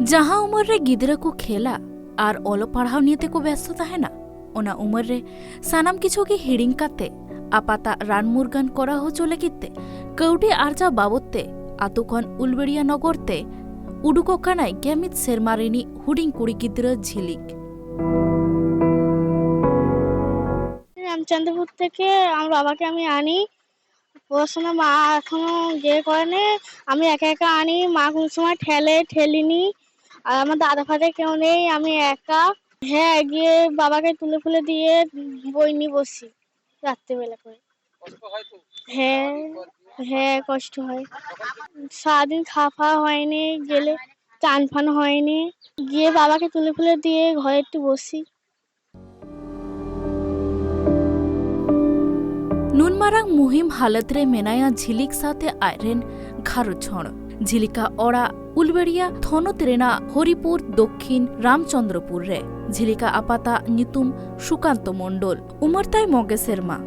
जहां उम्र रे गिदरा को खेला और ओलो पढ़ाव नियते को व्यस्त तहना ओना उम्र रे सानाम किछु की हिडिंग काते आपाता रान मुरगान करा होचो लगिते कौडी आर्जा बाबते आतु खन उलबेड़िया नगरते उडुको कानाय गेमित सेरमारिनी हुडिंग कुड़ी गिदरा झिलिक রামচন্দ্রপুর থেকে আমার বাবাকে আমি আনি পড়াশোনা মা এখনো গিয়ে করেনি আমি একা একা আনি মা কোন সময় ঠেলিনি আর আমার দাদা ফাদা কেউ নেই আমি একা হ্যাঁ গিয়ে বাবাকে তুলে ফুলে দিয়ে বই নিয়ে বসি রাত্রিবেলা করে হ্যাঁ হ্যাঁ কষ্ট হয় সারাদিন খাওয়া হয়নি গেলে চান ফান হয়নি গিয়ে বাবাকে তুলে ফুলে দিয়ে ঘরে একটু বসি नुनमारांग मुहिम हालत रे मेनाया झिलिक साथे आयरेन घारो छण झिलिका ओड़ा उलबेड़िया थोनत रेना हरिपुर दक्षिण रामचंद्रपुर रे झिलिका आपाता नितुम सुकांत मंडल उमरताय मगे सेरमा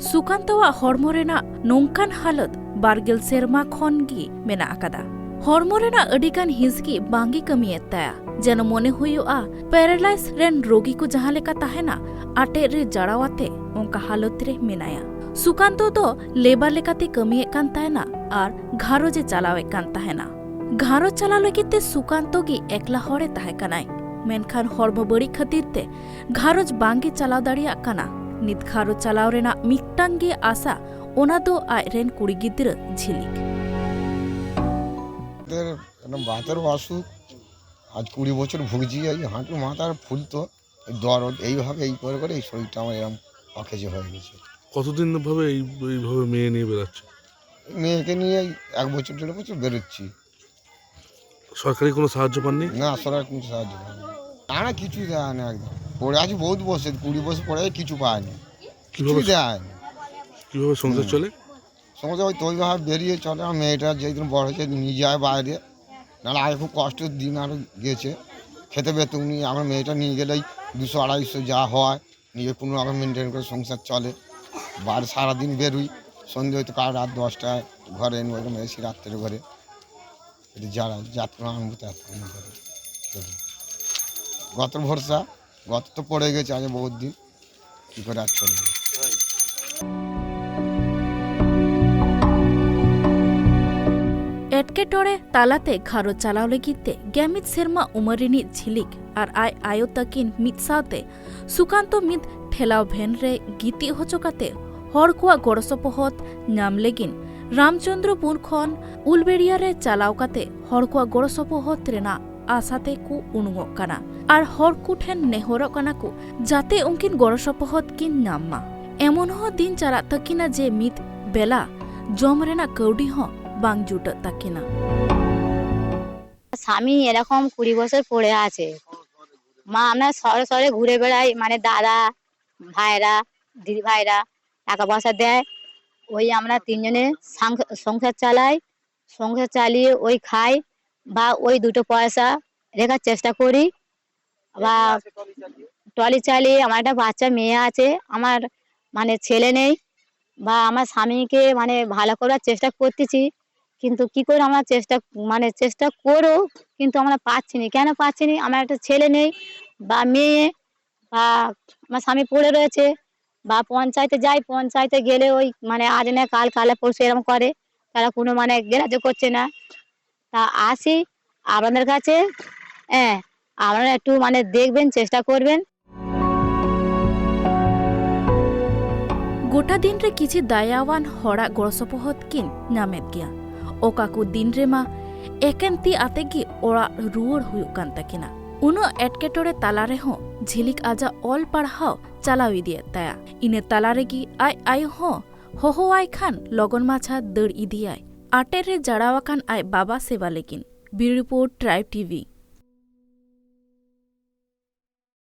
सुकांतवा हर्मो रेना नोंकान हालत बारगेल सेरमा खनगी मेना आकादा हर्मो रेना अडिगान हिजगी बांगी कमिये ताया जेन मने हुयुआ पैरालाइज रेन रोगी को जहां लेका ताहेना आटे रे जड़ावाते उनका हालत रे मेनाया सुकांतो तो लेबर लेकाते कमिये कान ताहेना और घारोजे चलावे कान ताहेना घारो चला लगिते सुकांतो की एकला हरे ताहे कानाय मेनखान हर्मो बड़ी खातिरते घारोज बांगी चलाव दाड़िया काना नित घारो चलाव रेना मिकटांगी आशा ओना दो आयरेन कुड़ी गिदरा झिलिक বাতের অসুখ আজ 20 বছর ভুগছি এই হাঁটু মাথার ফুলতো দরদ এইভাবে এই করে করে এই শরীরটা আমার এরকম অকেজে হয়ে গেছে। কতদিন ভাবে এইভাবে মেয়ে নিয়ে বেড়াচ্ছে? মেয়েকে নিয়ে 1 বছর 1.5 বছর বেরোচ্ছি। সরকারি কোনো সাহায্য পাননি? না সরকার কোনো সাহায্য পায়নি। না কিছুই দেয় না একদম পড়ে আছি বহুত বছর 20 বছর পরে কিছু পায়নি। কিভাবে দেয় কিভাবে সংসার চলে? সংসার ওই তৈভাবে বেরিয়ে চলে আমার মেয়েটা যেদিন বড় হয়েছে নিয়ে যায় বাইরে নাহলে আগে খুব কষ্টের দিন আরও গেছে খেতে পেতুম নি আমার মেয়েটা নিয়ে গেলেই 200-250 যা হয় নিয়ে কোনো রকম মেনটেন করে সংসার চলে বাইরে সারাদিন বেরোই সন্ধ্যে হয়তো কার রাত 10টায় ঘরে ওইরকম এসি রাত্রের ঘরে এটা যারা যাত্রা আনবো তাত্রা করে গত ভরসা গত তো পড়ে গেছে আজ বহুত দিন কী করে আর চলবে। एटकेटोड़े तालाते घारो चलाव लगिते गेमित सेरमा उमरिनी झिलिक और आय आयो तकिन मित साथे सुकांतो मित ठेलाव भेन रे गीति होचोकाते हर कुआ गड़सपहत नाम लेगिन रामचंद्रपुर खन उलबेड़िया रे चलाव काते हर कुआ गड़सपहत रेना आसाते को उनुगो काना और हर कुठेन नेहरो काना को जाते उनकिन गड़सपहत किन नाममा एमन हो दिन चला तकिना जे मित बेला जम रेना कौडी हो বাং জুটা তাকিনা স্বামী এরকম 20 বছর পড়ে আছে মা আমরা শহরে শহরে ঘুরে বেড়াই মানে দাদা ভাইরা দিদি ভাইরা টাকা পয়সা দেয় ওই আমরা তিনজনে সংসার চালাই সংসার চালিয়ে ওই খাই বা ওই দুটো পয়সা রেখার চেষ্টা করি বা টলি চালিয়ে আমার একটা বাচ্চা মেয়ে আছে আমার মানে ছেলে নেই বা আমার স্বামীকে মানে ভালো করার চেষ্টা করতেছি কিন্তু কি করে আমরা চেষ্টা করো কিন্তু আমরা পাচ্ছি না কেন পাচ্ছি না আমার একটা ছেলে নেই বা মেয়ে বা আমার স্বামী পড়ে রয়েছে বা পঞ্চায়েতে যাই পঞ্চায়েতে গেলে ওই মানে আজ না কাল কালে পরশু এরকম করে তারা কোনো মানে গ্রাহ্য করছে না তা আসি আপনাদের কাছে হ্যাঁ আপনারা একটু মানে দেখবেন চেষ্টা করবেন। गोटा दिन रे किछि दयावान हड़ा गड़सपहत किन नामेत गया ओकाकु दिन रे मा एकेंती आतेगी ओड़ा रुवर हुयु कान तकिना उनो एटकेटोड़े तालारे हो झिलिक आजा ऑल पढ़ाओ चलावी दिए ताया इने तालारे की आय हो आय खान लगन माछा दड़ इदियाय आटे रे जड़ावाकान आय बाबा सेवा लेकिन ब्यूरो रिपोर्ट ट्राइब टीवी।